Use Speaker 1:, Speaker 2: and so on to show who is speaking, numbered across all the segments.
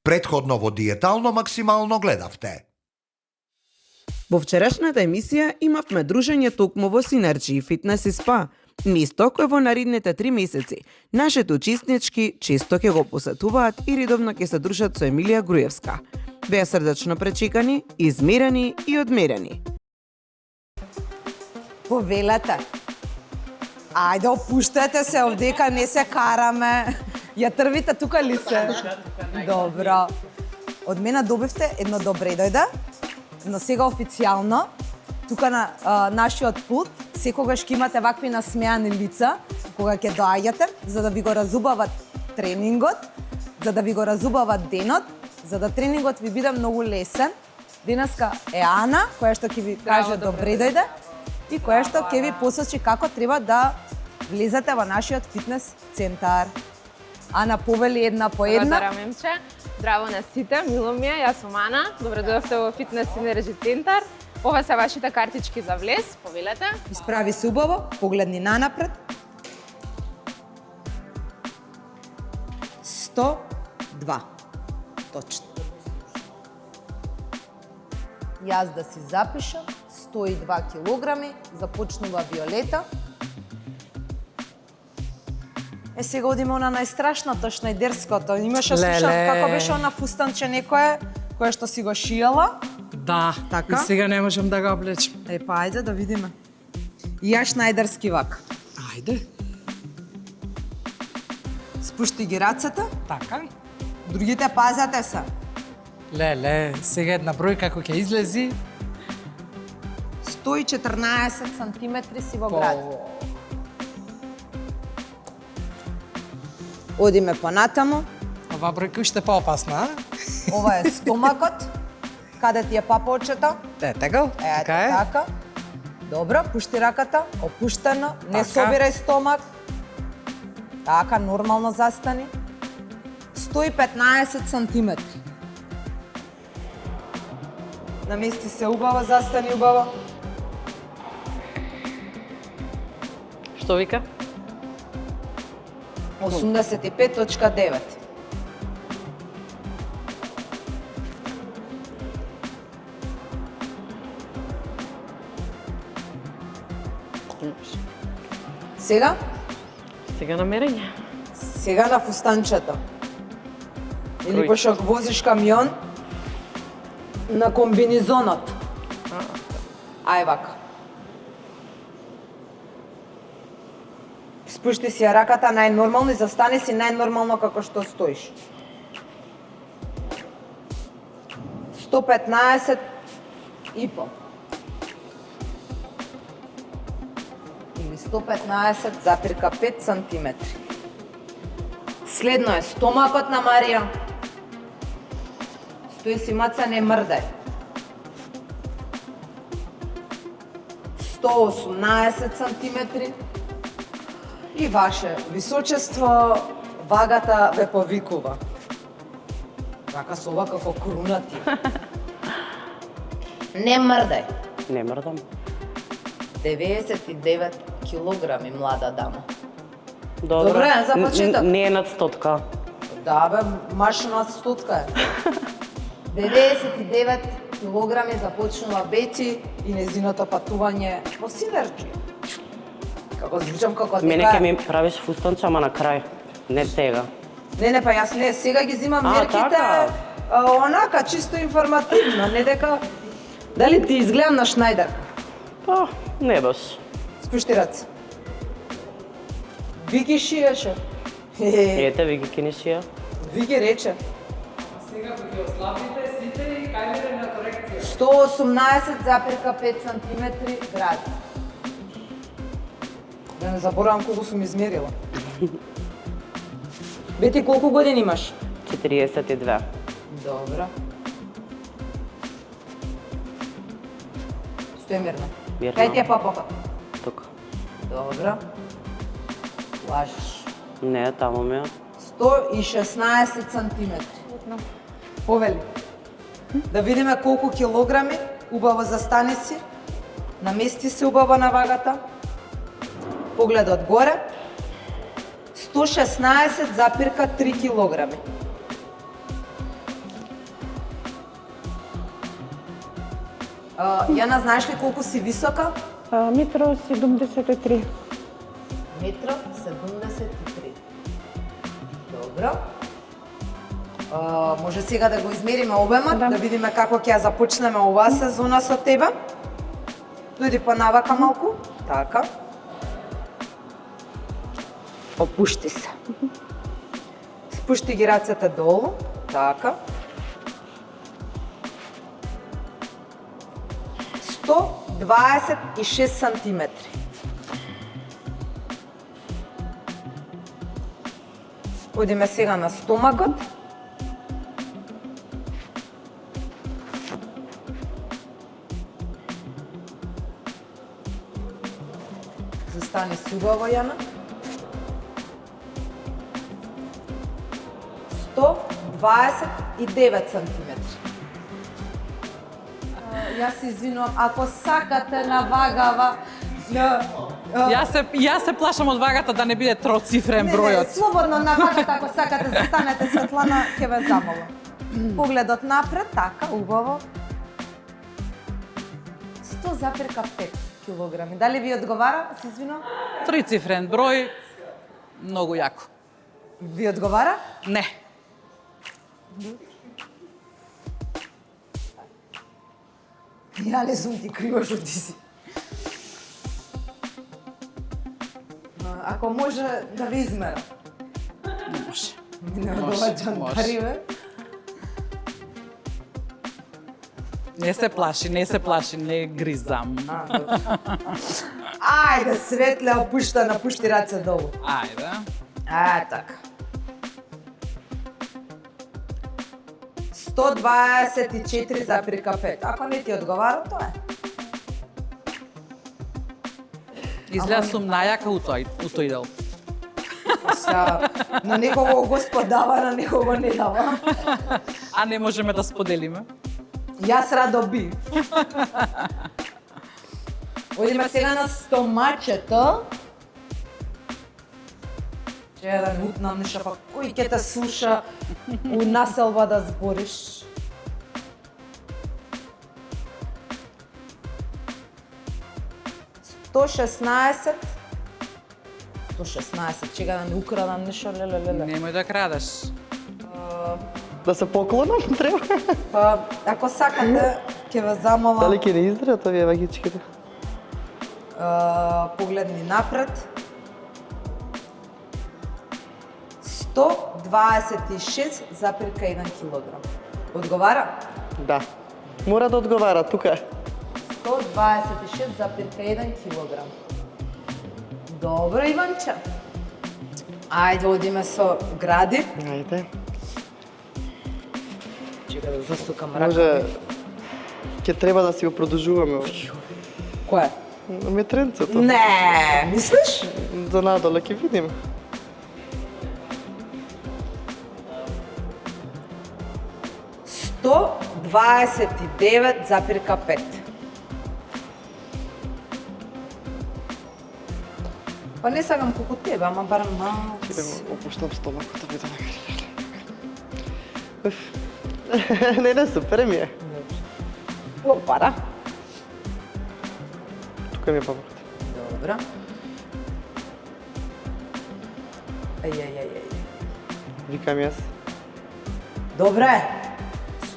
Speaker 1: Претходно во Диетално максимално гледавте.
Speaker 2: Во вчерашната емисија имавме дружење токму во Синерджи, фитнес и спа. Место кое во наредните 3 месеци нашите учеснички често ќе го посетуваат и редовно ќе се дружат со Емилија Груевска. Беа срдечно пречекани, измерени и одмерени.
Speaker 3: Повелете. Ајде, опуштете се овдека, не се караме. Ја трвите тука ли се? Добро. Од мене добивте едно добре дојде, но сега официјално, тука на нашиот пулт, секогаш ќе имате вакви насмеани лица, кога ќе доаѓате, за да ви го разубават тренингот, за да ви го разубават денот, за да тренингот ви биде многу лесен. Денеска е Ана, која што ќе ви каже добре дојде и која што ќе ви посочи како треба да влезете во нашиот фитнес центар. Ана, повели една по една.
Speaker 4: Благодарам, Емче. Здраво на сите, мило ми е, јас сум Ана. Добре дојдовте во Фитнес Синерджи центар. Ова се вашите картички за влез, повелете.
Speaker 3: Исправи се убаво, погледни нанапред. 102. Точно. Јас да си запишам 102 килограми, започнува Виолета. Сега одиме она најстрашното, шнајдерското. Имаше слушам како беше она фустанче некое, кое што си го шијала.
Speaker 5: Да,
Speaker 3: така?
Speaker 5: И сега не можам да го облечем.
Speaker 3: Па ајде да видиме. И ја шнајдерски вак.
Speaker 5: Ајде.
Speaker 3: Спушти ги рацете.
Speaker 5: Така.
Speaker 3: Другите пазете се.
Speaker 5: Леле, сега една бројка како ќе излези.
Speaker 3: 114 сантиметри си во град. Одиме понатаму.
Speaker 5: Ова бројка уште поопасна, а?
Speaker 3: Ова е стомакот. Каде ти е папаочето?
Speaker 5: Ете го, така е.
Speaker 3: Така. Добро, пушти раката, опуштено, не
Speaker 5: Така.
Speaker 3: собирај стомак. Така, нормално застани. 115 сантиметри. Намести се убаво, застани убаво.
Speaker 6: Што вика?
Speaker 3: 85.9. Сега?
Speaker 6: Сега на мерење.
Speaker 3: Сега на фустанчето. Или пошто возиш камион на комбинизонот. Ај вака. Спушти си ја раката најнормално и застани си најнормално како што стоиш. 115 и пол. Или 115,5 сантиметри. Следно е стомакот на Марија. Стои си маца, не мрдај. 118 сантиметри. И ваше височество, вагата ве повикува. Така со ова како крунати. Не мрдај.
Speaker 6: Не мрдам.
Speaker 3: 99 килограми, млада дама.
Speaker 6: Добре,
Speaker 3: за почеток.
Speaker 6: Не е над 100.
Speaker 3: Да бе, маш над 100 е. 99 килограми започнува Бети и незиното патување во Синерджи. Како звучам како дека...
Speaker 6: Мене ќе ми правиш фустанче, ама на крај. Не сега.
Speaker 3: Не, па јас не, сега ги зимам мерките,
Speaker 6: така.
Speaker 3: онака, чисто информативно, не дека... Дали ти изгледам на Шнајдер?
Speaker 6: Па, не баш.
Speaker 3: Спушти раце. Вики шиеше.
Speaker 6: Ете, ви ги кинешија.
Speaker 3: Вики рече.
Speaker 5: Сега го ги ослабите сите и кајмере на корекција.
Speaker 3: 118,5 сантиметри град. Да не заборавам колку сум измерила. Бети, колку години имаш?
Speaker 6: 42.
Speaker 3: Добро. Стој мирно.
Speaker 6: Мирно.
Speaker 3: Кај ти е папа?
Speaker 6: Тука.
Speaker 3: Добро. Лажеш.
Speaker 6: Не, таму ме.
Speaker 3: 116 сантиметри. Повели. Да видиме колку килограми. Убаво застани си. Намести се убаво на вагата. Поглед од горе. 116,3 килограми. Јана, знаеш ли колку си висока?
Speaker 6: Метро 73.
Speaker 3: Метро 73. Добро. Може сега да го измериме обемот, да видиме како ќе ја започнеме оваа сезона со тебе. Дојди понавака малку. Така. Опушти се. Спушти ги рацете долу. Така. 126 сантиметри. Одиме сега на стомакот. Застани си убаво, Јана. 129 сантиметри. Јас се извинувам, ако сакате на вагава,
Speaker 5: Јас се плашам од вагата да не биде троцифрен бројот.
Speaker 3: слободно на вагата, ако сакате, застанете, Светлана, ќе ве замолам. Погледот напред, така, убаво. 100,5 килограми. Дали ви одговара? Се извинувам.
Speaker 5: Трицифрен број, многу јако.
Speaker 3: Ви одговара?
Speaker 5: Не.
Speaker 3: Ја не сум ти криво што ти си. Ако може да ви измера.
Speaker 5: Не може.
Speaker 3: Не одговара джантари, бе.
Speaker 5: Не се плаши, не гризам.
Speaker 3: Ајде, Светле, напушти раце долу.
Speaker 5: Ајде.
Speaker 3: Така. 124,5. Ако не ти одговара, тоа е.
Speaker 5: Изгледа сум најака у тој дел.
Speaker 3: На некого го сподава, на некого не дава.
Speaker 5: А не можеме да споделиме.
Speaker 3: Јас радо би. Одиме сега на стомачето. Че да не утнам нешто, па кој ќе те слуша у населба да збориш? $116, чека да не украдам нешто, леле.
Speaker 5: Немој да крадеш.
Speaker 7: Да се поклонам, треба.
Speaker 3: Па, ако сакате, ќе ве замолам.
Speaker 7: Дали ќе не издрат овие вагичките?
Speaker 3: Погледни напред. 126,1 килограм. Одговара?
Speaker 7: Да. Мора да одговара, тука е.
Speaker 3: 126,1 килограм. Добро, Иванче. Ајде, одиме со гради.
Speaker 7: Ајде.
Speaker 3: Чека да засукам рака.
Speaker 7: Може, ќе треба да си го продолжуваме.
Speaker 3: Кој?
Speaker 7: Метренцето.
Speaker 3: Не, мислиш?
Speaker 7: За надоле ќе видиме.
Speaker 3: Сто 29,5. Па не сакам колку тебе, ама барам малку.
Speaker 7: Ќе да го опуштам стомакот да биде на Не, супер ми е.
Speaker 3: Опара.
Speaker 7: Тука ми е бабата.
Speaker 3: Добро. Ај.
Speaker 7: Викам јас.
Speaker 3: Добре.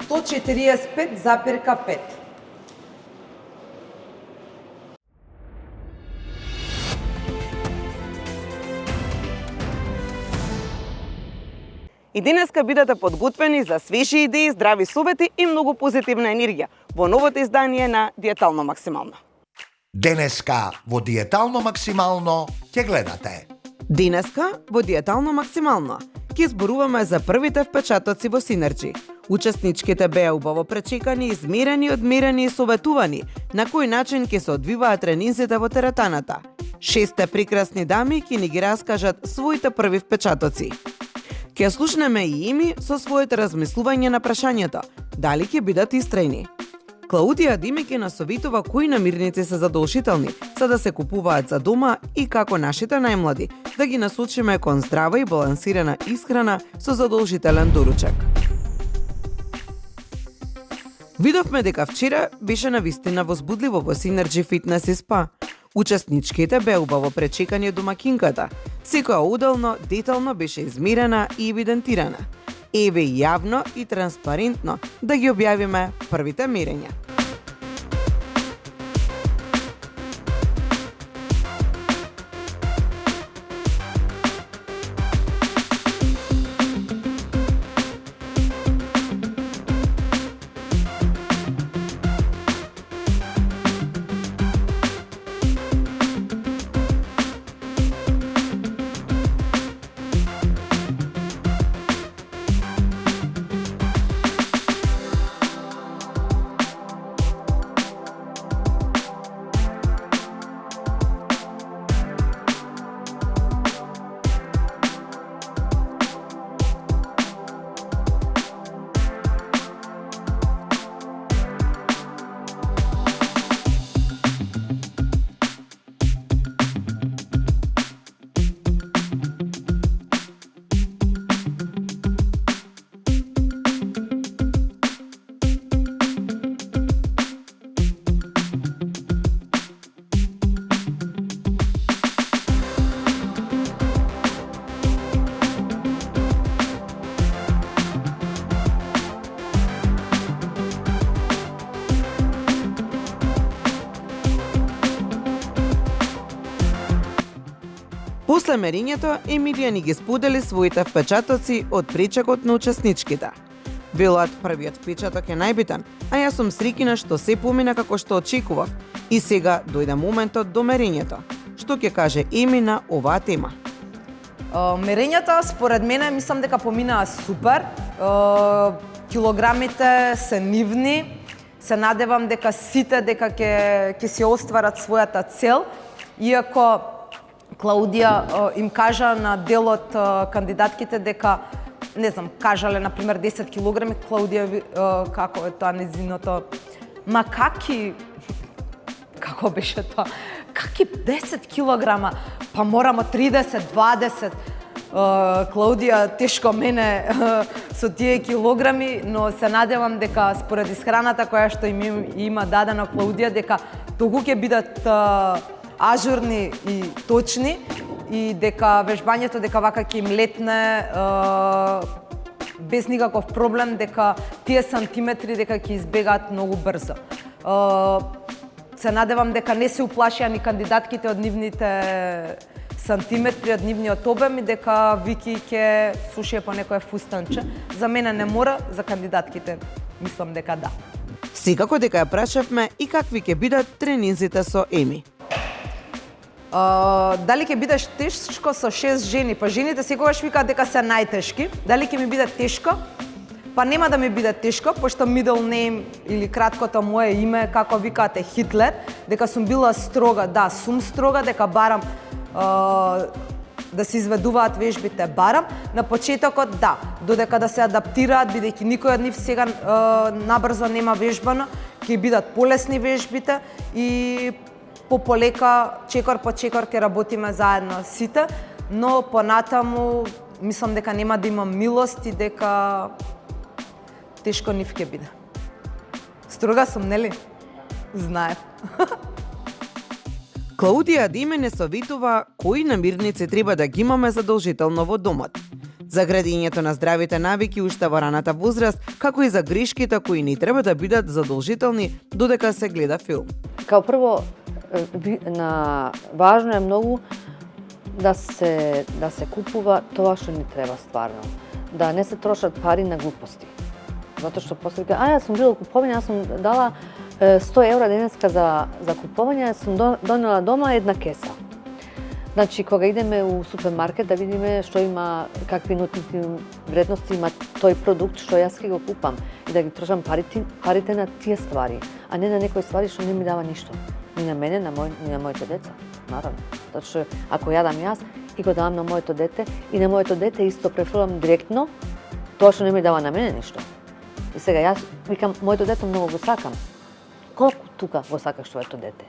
Speaker 3: 145,5.
Speaker 2: И денеска бидете подготвени за свежи идеи, здрави совети и многу позитивна енергија во новото издание на Диетално максимално.
Speaker 1: Денеска во Диетално максимално ќе гледате.
Speaker 2: Денеска во Диетално максимално ќе зборуваме за првите впечатоци во Синерџи. Учесничките беа убаво пречекани, измерени, одмерени и советувани на кој начин ќе се одвиваат тренинзите во теретаната. 6 прекрасни дами ќе ни ги раскажат своите први впечатоци. Ќе слушнеме и ими со своите размислување на прашањето дали ќе бидат истрајни. Клаудија Дими ќе насоветува кои намирници се задолжителни за да се купуваат за дома и како нашите најмлади да ги насочиме кон здрава и балансирана исхрана со задолжителен доручек. Видовме дека вчера беше навистина возбудливо во Synergy Fitness и Spa. Учесничките беа убаво пречекани од домакинката. Секоја уделно, детално беше измерена и евидентирана. Еве јавно и транспарентно да ги објавиме првите мерења. После мерењето, Емилија ни ги сподели своите впечатоци од пречекот на учесничките. Велат, првиот впечаток е најбитен, а јас сум среќна што се помина како што очекував. И сега дојде моментот до мерењето. Што ќе каже Еми на оваа тема?
Speaker 3: Мерењата, според мене, мислам дека поминаа супер. Килограмите се нивни. Се надевам дека сите дека ќе си остварат својата цел. Иако Клаудија им кажа на дел од кандидатките дека, не знам, кажале, например, 10 килограми, Клаудија, како е тоа незиното, ма каки, како беше тоа, каки 10 килограма, па морамо 30, 20, Клаудија, тешко мене со тие килограми, но се надевам дека според исхраната која што им има дадена Клаудија, дека толку ќе бидат ажурни и точни и дека вежбањето дека вака ќе им летне без никаков проблем, дека тие сантиметри дека ќе избегаат многу брзо. Се надевам дека не се уплашија ни кандидатките од нивните сантиметри, од нивниот обем и дека Вики ќе слушае по некое фустанче. За мене не мора, за кандидатките мислам дека да.
Speaker 2: Секако дека ја прашавме и какви ќе бидат тренинзите со Еми.
Speaker 3: Дали ќе бидеш тешко со 6 жени? Па жените секогаш викаат дека се најтешки. Дали ќе ми биде тешко? Па нема да ми биде тешко, пошто middle name или краткото мое име, како викаате Хитлер, дека сум била строга. Да, сум строга, дека барам да се изведуваат вежбите, барам. На почетокот, да, додека да се адаптираат, бидејќи никој од нив сега набрзо нема вежбано, ќе бидат полесни вежбите и пополека, чекор по чекор ќе работиме заедно сите, но понатаму мислам дека нема да имам милост и дека тешко нив ќе биде. Строга сум, нели? Знаев.
Speaker 2: Клаудија Диме не советува кои намирници треба да ги имаме задолжително во домот. За градењето на здравите навики уште во раната возраст, како и за грешките кои не треба да бидат задолжителни додека се гледа филм.
Speaker 8: Као прво, важно е многу да се купува тоа што ни треба стварно. Да не се трошат пари на глупости. Затоа што после јас сум била купување, јас сум дала 100 евра денеска за купување, сум донела дома една кеса. Значи, кога идеме у супермаркет да видиме што има, какви нутритивни вредности има тој продукт што јас ќе го купам и да ги трошам парите на тие ствари, а не на некои ствари што не ми дава ништо. Ни на мене, ни на моите деца, наравно. Затоа што ако јадам јас и го давам на моето дете и на моето дете исто префрлам директно тоа што не ми дава на мене ништо. И сега јас викам, моето дете многу го сакам. Колку тука го сакаш твоето дете?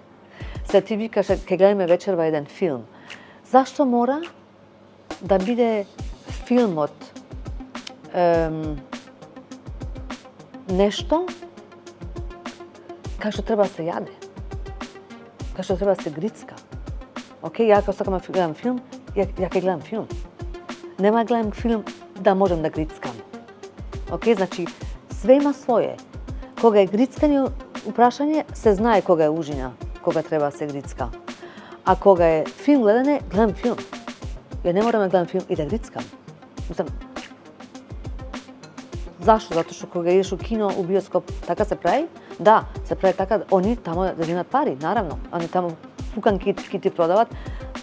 Speaker 8: Сега ти викаш, ќе гледаме вечерва еден филм. Зашто мора да биде филмот нешто како што треба да се јаде. Како што треба да се грицка. Океј, ја кога сакам да гледам филм, ја ќе гледам филм. Нема да гледам филм да можам да грицкам. Океј, значи, све има своје. Кога е грицкање упрашање, се знае кога е ужина, кога треба да се грицка. А кога е филм гледане, гледам филм. Ја не морам да гледам филм и да грицкам. Мислам, зашто? Затоа што кога идеш у кино, у биоскоп, така се прави? Да, се прави така, они тамо да земат пари, наравно. Они тамо фукан кити продават,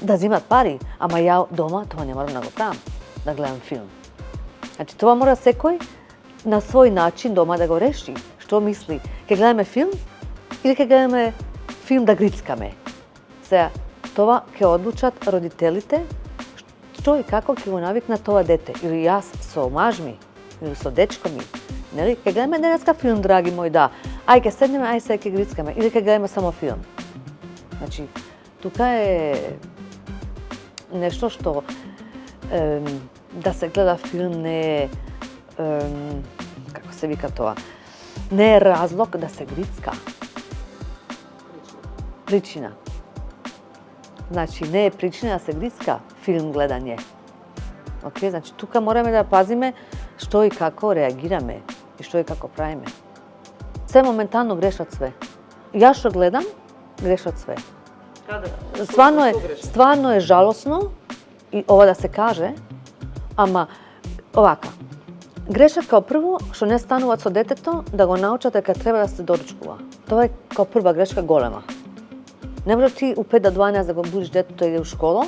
Speaker 8: да земат пари. Ама ја дома, тоа не морам да го правам, да гледам филм. Значи, тоа мора секој на свој начин дома да го реши. Што мисли? Ке гледаме филм или ке гледаме филм да грицкаме? Сега, тоа ќе одлучат родителите што и како ќе го навикнат тоа дете. Или јас со мажми, или со дечко ми. Нели? Ке гледаме денеска филм, драги мој, да. Ај ке седнеме, ај сега ке грицкаме. Или ке гледаме само филм. Значи, тука е нешто што да се гледа филм не е, како се вика тоа, не е разлог да се грицка. Причина. Значи, не е причина да се грицка филм гледање. Океј, значи, тука мораме да пазиме што и како реагираме и што и како правиме. Се моментално грешат све. Ја што гледам, грешат све. Стварно е жалосно и ова да се каже, ама овака. Грешат као прво што не стануваат со детето да го научат дека треба да се доручкува. Тоа е као прва грешка голема. Не може ти у 5 до 12 да го будиш детето да иде у школа,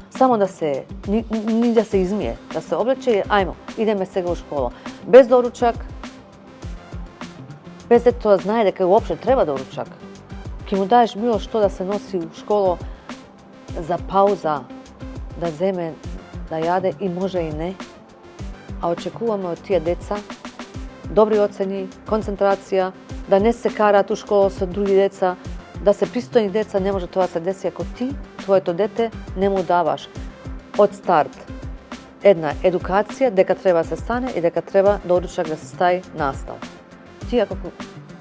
Speaker 8: само да се, ни да се измие, да се облече и ајмо, идеме сега у школа. Без доручак, без детето да знае дека уопште треба доручак. Ке му даеш било што да се носи у школо за пауза, да земе, да јаде и може и не. А очекуваме од тие деца добри оцени, концентрација, да не се караат у школа со други деца, да се пристојни деца, не може тоа да се деси ако ти, твоето дете, не му даваш од старт една едукација дека треба да се стане и дека треба доручак да се стави настав. Ти ако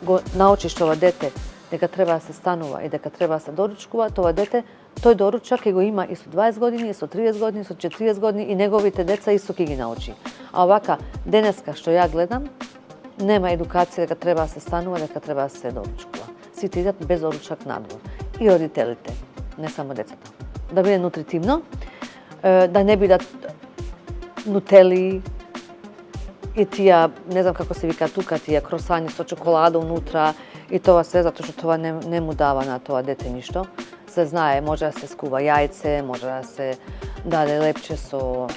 Speaker 8: го научиш тоа дете дека треба да се станува и дека треба да се доручкува, тоа дете, тој доручак ќе го има и со 20 години, и со 30 години, и со 40 години и неговите деца исто ќе ги научи. А овака, денеска што ја гледам, нема едукација дека треба да се станува, дека треба да се доручкува. Сите идат без доручак надвор. И родителите, не само децата. Да биде нутритивно, да не бидат нутели и тие, не знам како се вика тука, тие кросани со чоколада унутра и тоа се, затоа што тоа не му дава на тоа дете ништо. Се знае, може да се скува јајце, може да се даде лепче со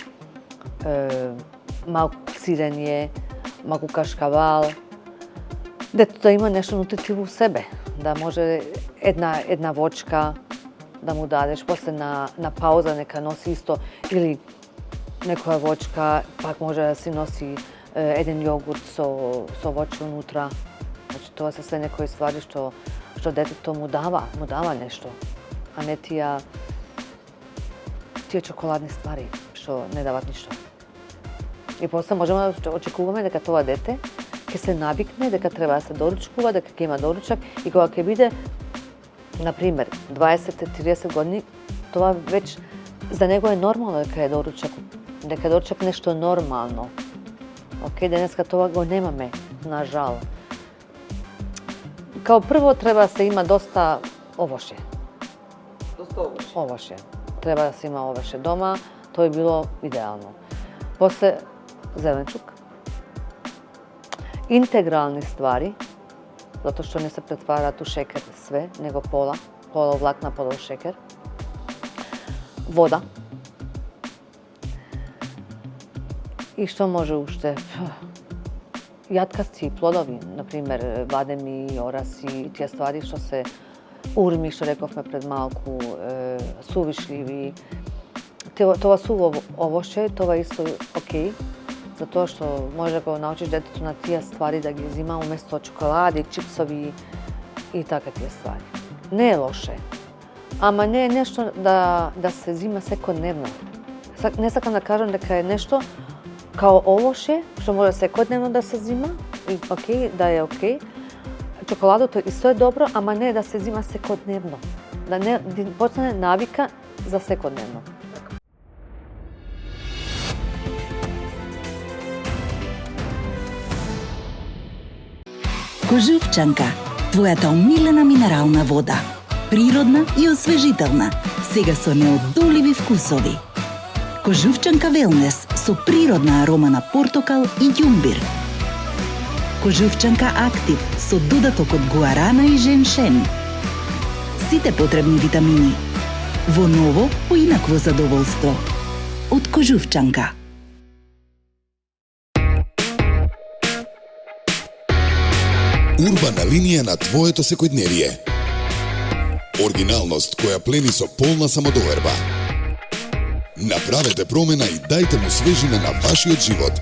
Speaker 8: малку сирење, малку кашкавал. Дето да има нешто нутритивно у себе, да може една вочка да му дадеш, после на пауза нека носи исто или некоја вочка, пак може да си носи еден јогурт со воче унутра. Значи тоа се се некои ствари што детето му дава нешто, а не тие чоколадни ствари што не дават ништо. И после можеме да очекуваме дека тоа дете ќе се навикне дека треба да се доручкува, дека ќе има доручак и кога ќе биде, например, 20-30 години, тоа веќе за него е нормално дека е доручак нешто нормално. Океј, денеска тоа го немаме, на жал. Као прво треба да се има доста овошје. Овошје. Треба да се има овошје дома, тоа е било идеално. После зеленчук. Интегрални ствари, затоа што не се претвараат у шекер све, него пола влакна, пола шекер. Вода. И што може уште? Јаткасти плодови, например, бадеми, ораси, тие ствари што се урми, што рековме пред малку, сувишливи. Тоа суво овошје, тоа исто окей, затоа што може да го научиш детето на тие ствари да ги зима уместо чоколади, чипсови и така тие ствари. Не е лоше, ама не е нешто да се зима секојдневно. Не сакам да кажам дека е нешто као овошје, што може секојдневно да се зима, и окей, да е окей. čokoladото isto je dobro, ama ne da se zima sekodnevno. Da ne postane navika za sekodnevno.
Speaker 9: Кожувчанка, твојата омилена минерална вода. Природна и освежителна, сега со неодоливи вкусови. Кожувчанка Велнес со природна арома на портокал и ѓумбир. Кожувчанка Актив со додаток од гуарана и женшен. Сите потребни витамини. Во ново, поинакво задоволство. Од Кожувчанка.
Speaker 10: Урбана линија на твоето секојдневие. Оригиналност која плени со полна самодоверба. Направете промена и дајте му свежина на вашиот живот.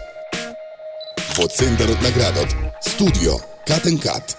Speaker 10: Во центарот на градот, студио Cut & Cut.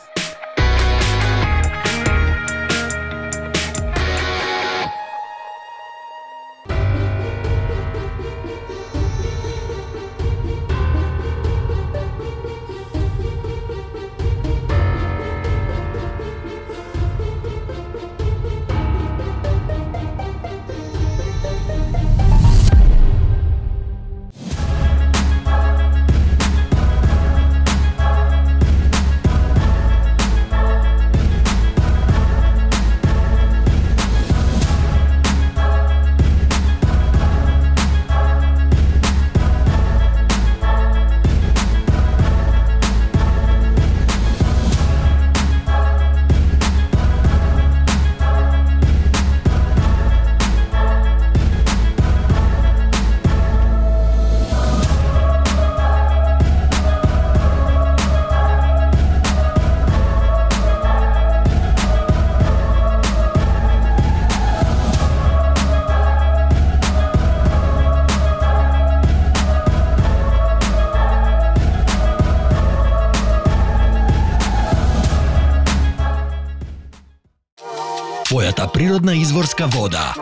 Speaker 11: Твојата природна изворска вода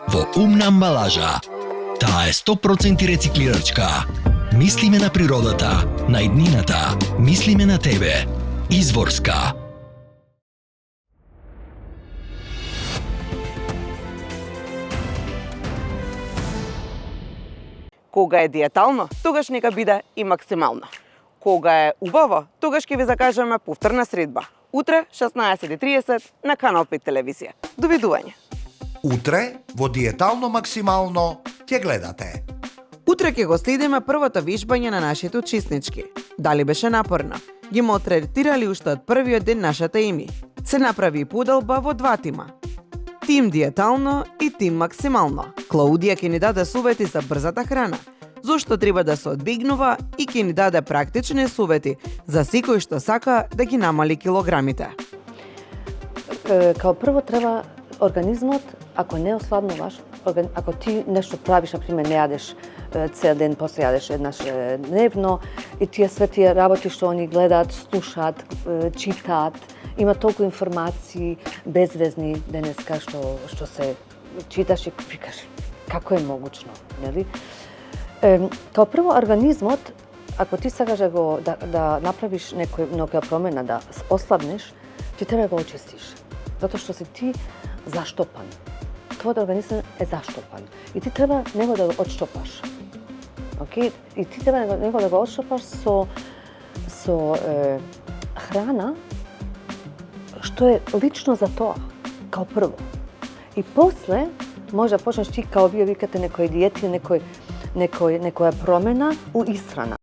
Speaker 11: во умна амбалажа. Таа е 100% рециклирачка. Мислиме на природата, на иднината, мислиме на тебе. Изворска.
Speaker 2: Кога е диетално, тогаш нека биде и максимално. Кога е убаво, тогаш ќе ви закажеме повторна средба. Утре, 16:30 на Канал 5 телевизија. Довидување.
Speaker 1: Утре, во диетално максимално, ќе гледате.
Speaker 2: Утре ќе го следиме првото вежбање на нашите учеснички. Дали беше напорно? Ги малтретирали уште од првиот ден нашата Еми. Се направи и поделба во два тима. Тим диетално и тим максимално. Клаудија ќе ни даде совети за брзата храна, зошто треба да се одбегнува и ќе ни даде практични совети за секој што сака да ги намали килограмите.
Speaker 8: Као прво треба организмот, ако не осладнуваш, ако ти нешто правиш, например, не јадеш цел ден, после јадеш еднаш дневно и тие све тие работи што они гледаат, слушаат, читаат, има толку информации безвезни денеска што се читаш и викаш како е могучно, нели? Као прво организмот, ако ти сакаш да направиш некоја промена, да ослабнеш, ти треба да го очистиш. Затоа што си ти заштопан. Твојот организам е заштопан. И ти треба него да го отштопаш. Okay? И ти треба него да го отштопаш со храна што е лично за тоа, као прво. И после може да почнеш ти, као вие викате, некој диети, некоја промена у исхрана.